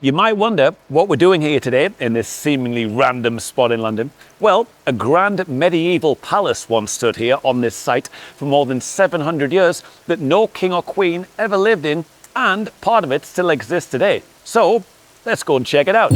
You might wonder what we're doing here today in this seemingly random spot in London. Well, a grand medieval palace once stood here on this site for more than 700 years that no king or queen ever lived in, and part of it still exists today. So, let's go and check it out.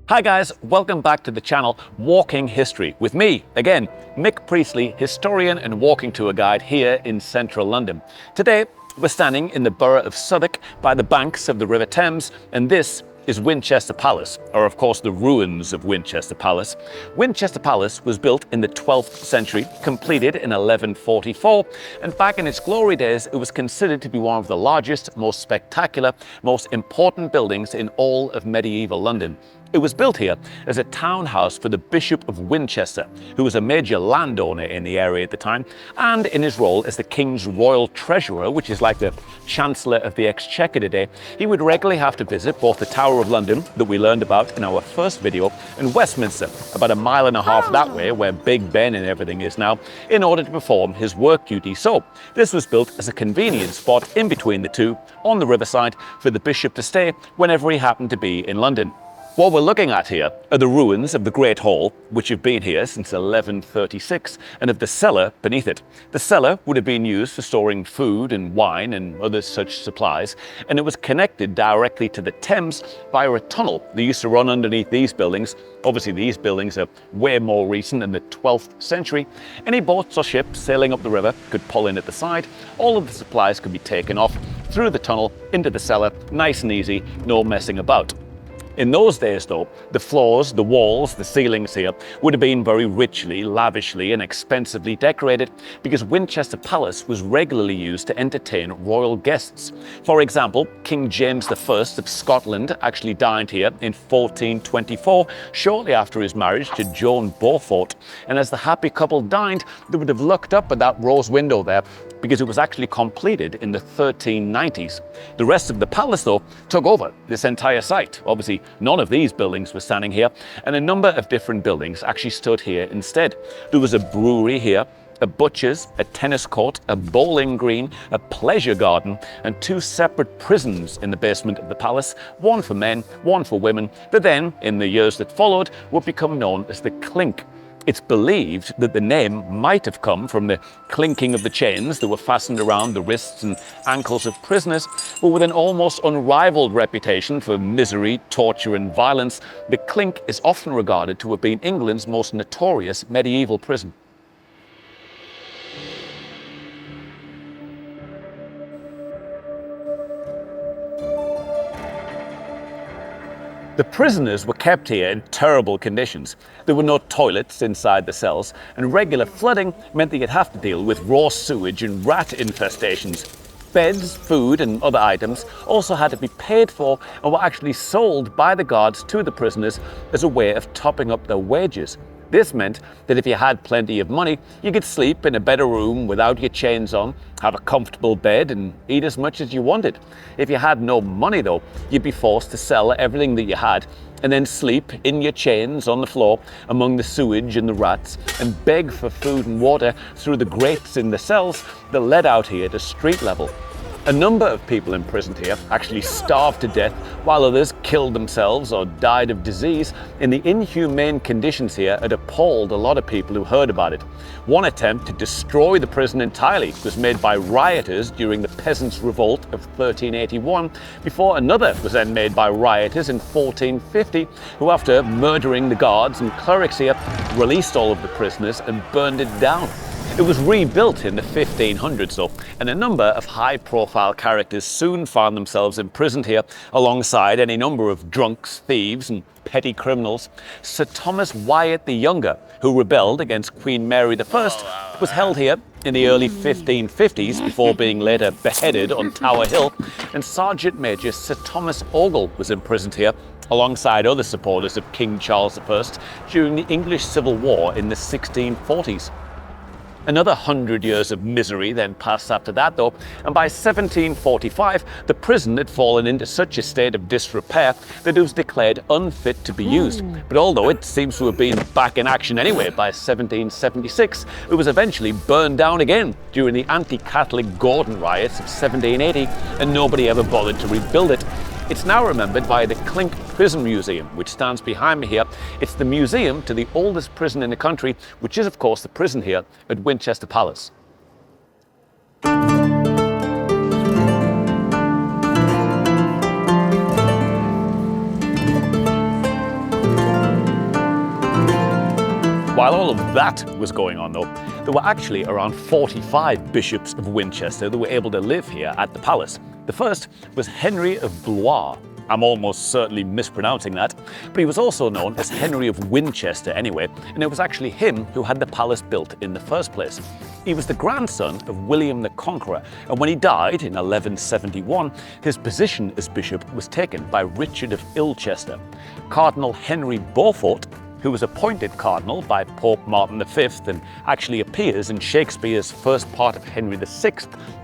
Hi guys, welcome back to the channel Walking History with me, again, Mick Priestley, historian and walking tour guide here in central London. Today, we're standing in the borough of Southwark by the banks of the River Thames, and this is Winchester Palace, or of course the ruins of Winchester Palace. Winchester Palace was built in the 12th century, completed in 1144, and back in its glory days, it was considered to be one of the largest, most spectacular, most important buildings in all of medieval London. It was built here as a townhouse for the Bishop of Winchester, who was a major landowner in the area at the time, and in his role as the King's Royal Treasurer, which is like the Chancellor of the Exchequer today, he would regularly have to visit both the Tower of London, that we learned about in our first video, and Westminster, about 1.5 miles that way, where Big Ben and everything is now, in order to perform his work duty. So, this was built as a convenient spot in between the two, on the riverside, for the Bishop to stay whenever he happened to be in London. What we're looking at here are the ruins of the Great Hall, which have been here since 1136, and of the cellar beneath it. The cellar would have been used for storing food and wine and other such supplies, and it was connected directly to the Thames via a tunnel that used to run underneath these buildings. Obviously, these buildings are way more recent than the 12th century. Any boats or ships sailing up the river could pull in at the side. All of the supplies could be taken off through the tunnel into the cellar, nice and easy, no messing about. In those days, though, the floors, the walls, the ceilings here would have been very richly, lavishly and expensively decorated because Winchester Palace was regularly used to entertain royal guests. For example, King James I of Scotland actually dined here in 1424, shortly after his marriage to Joan Beaufort. And as the happy couple dined, they would have looked up at that rose window there because it was actually completed in the 1390s. The rest of the palace, though, took over this entire site. Obviously, none of these buildings were standing here, and a number of different buildings actually stood here instead. There was a brewery here, a butcher's, a tennis court, a bowling green, a pleasure garden, and 2 separate prisons in the basement of the palace, one for men, one for women, that then, in the years that followed, would become known as the Clink. It's believed that the name might have come from the clinking of the chains that were fastened around the wrists and ankles of prisoners, but with an almost unrivaled reputation for misery, torture and violence, the Clink is often regarded to have been England's most notorious medieval prison. The prisoners were kept here in terrible conditions. There were no toilets inside the cells, and regular flooding meant that you'd have to deal with raw sewage and rat infestations. Beds, food and other items also had to be paid for and were actually sold by the guards to the prisoners as a way of topping up their wages. This meant that if you had plenty of money, you could sleep in a better room without your chains on, have a comfortable bed and eat as much as you wanted. If you had no money though, you'd be forced to sell everything that you had and then sleep in your chains on the floor among the sewage and the rats and beg for food and water through the grates in the cells that led out here to street level. A number of people imprisoned here actually starved to death, while others killed themselves or died of disease, and the inhumane conditions here had appalled a lot of people who heard about it. One attempt to destroy the prison entirely was made by rioters during the Peasants' Revolt of 1381, before another was then made by rioters in 1450, who after murdering the guards and clerics here, released all of the prisoners and burned it down. It was rebuilt in the 1500s though, and a number of high-profile characters soon found themselves imprisoned here alongside any number of drunks, thieves and petty criminals. Sir Thomas Wyatt the Younger, who rebelled against Queen Mary I, was held here in the early 1550s before being later beheaded on Tower Hill, and Sergeant Major Sir Thomas Ogle was imprisoned here alongside other supporters of King Charles I during the English Civil War in the 1640s. Another 100 years of misery then passed after that though, and by 1745 the prison had fallen into such a state of disrepair that it was declared unfit to be used. But although it seems to have been back in action anyway by 1776, it was eventually burned down again during the anti-Catholic Gordon riots of 1780, and nobody ever bothered to rebuild it. It's now remembered by the Clink Prison Museum, which stands behind me here. It's the museum to the oldest prison in the country, which is of course the prison here at Winchester Palace. While all of that was going on though, there were actually around 45 bishops of Winchester that were able to live here at the palace. The first was Henry of Blois. I'm almost certainly mispronouncing that, but he was also known as Henry of Winchester anyway, and it was actually him who had the palace built in the first place. He was the grandson of William the Conqueror, and when he died in 1171, his position as bishop was taken by Richard of Ilchester. Cardinal Henry Beaufort, who was appointed cardinal by Pope Martin V and actually appears in Shakespeare's first part of Henry VI,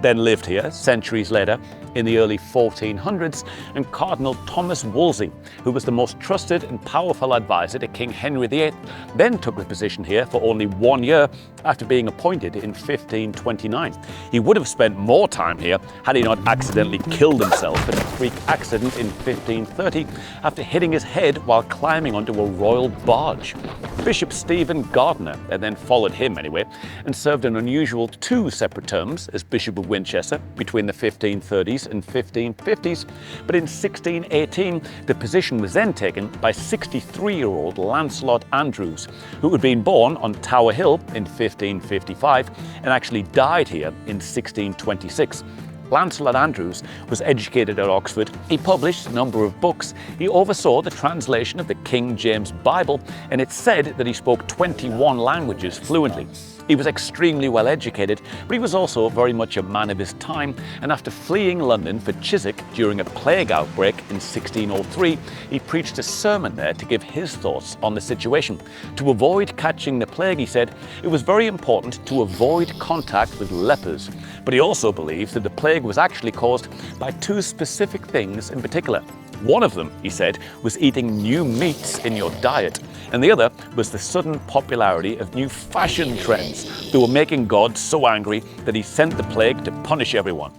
then lived here centuries later in the early 1400s, and Cardinal Thomas Wolsey, who was the most trusted and powerful advisor to King Henry VIII, then took the position here for only 1 year after being appointed in 1529. He would have spent more time here had he not accidentally killed himself in a freak accident in 1530 after hitting his head while climbing onto a royal barge. Bishop Stephen Gardiner then followed him anyway, and served an unusual 2 separate terms as Bishop of Winchester between the 1530s and 1550s, but in 1618 the position was then taken by 63-year-old Lancelot Andrews, who had been born on Tower Hill in 1555 and actually died here in 1626. Lancelot Andrews was educated at Oxford. He published a number of books. He oversaw the translation of the King James Bible, and it's said that he spoke 21 languages fluently. He was extremely well educated, but he was also very much a man of his time, and after fleeing London for Chiswick during a plague outbreak in 1603, he preached a sermon there to give his thoughts on the situation. To avoid catching the plague, he said, it was very important to avoid contact with lepers, but he also believed that the plague was actually caused by 2 specific things in particular. One of them, he said, was eating new meats in your diet, and the other was the sudden popularity of new fashion trends that were making God so angry that he sent the plague to punish everyone.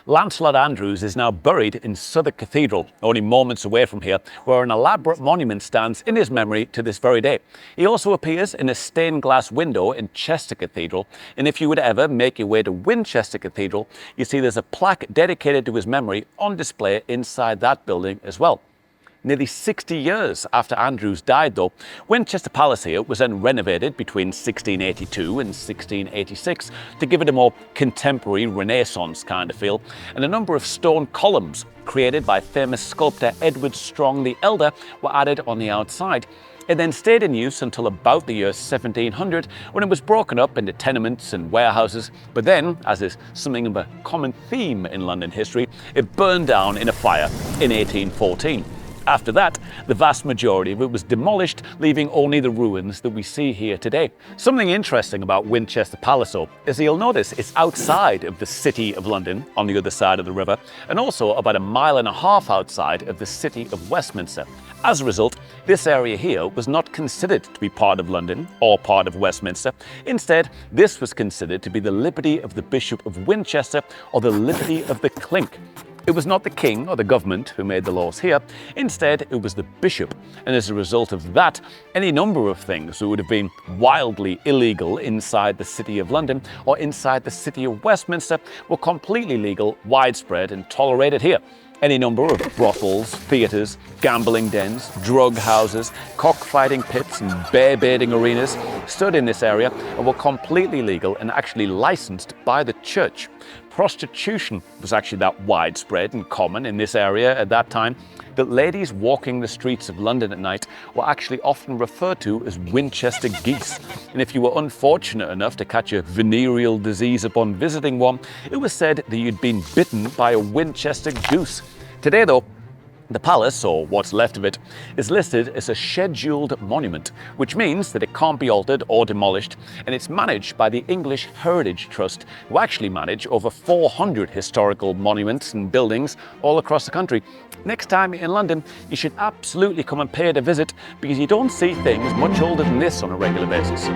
Lancelot Andrews is now buried in Southwark Cathedral, only moments away from here, where an elaborate monument stands in his memory to this very day. He also appears in a stained glass window in Chester Cathedral, and if you would ever make your way to Winchester Cathedral, you see there's a plaque dedicated to his memory on display inside that building as well. Nearly 60 years after Andrews died though, Winchester Palace here was then renovated between 1682 and 1686 to give it a more contemporary Renaissance kind of feel, and a number of stone columns created by famous sculptor Edward Strong the Elder were added on the outside. It then stayed in use until about the year 1700, when it was broken up into tenements and warehouses, but then, as is something of a common theme in London history, it burned down in a fire in 1814. After that, the vast majority of it was demolished, leaving only the ruins that we see here today. Something interesting about Winchester Palace, though, is that you'll notice it's outside of the City of London, on the other side of the river, and also about 1.5 miles outside of the City of Westminster. As a result, this area here was not considered to be part of London or part of Westminster. Instead, this was considered to be the liberty of the Bishop of Winchester, or the liberty of the Clink. It was not the king or the government who made the laws here. Instead, it was the bishop. And as a result of that, any number of things that would have been wildly illegal inside the City of London or inside the City of Westminster were completely legal, widespread, and tolerated here. Any number of brothels, theatres, gambling dens, drug houses, cockfighting pits and bear baiting arenas stood in this area and were completely legal and actually licensed by the church. Prostitution was actually that widespread and common in this area at that time that ladies walking the streets of London at night were actually often referred to as Winchester geese. And if you were unfortunate enough to catch a venereal disease upon visiting one, it was said that you'd been bitten by a Winchester goose. Today though, The palace, or what's left of it, is listed as a scheduled monument, which means that it can't be altered or demolished, and it's managed by the English Heritage Trust, who actually manage over 400 historical monuments and buildings all across the country. Next time in London, you should absolutely come and pay it a visit, because you don't see things much older than this on a regular basis.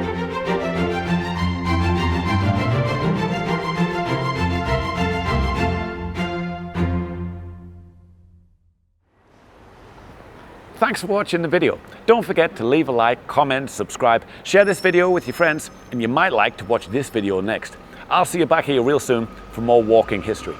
Thanks for watching the video. Don't forget to leave a like, comment, subscribe, share this video with your friends, and you might like to watch this video next. I'll see you back here real soon for more walking history.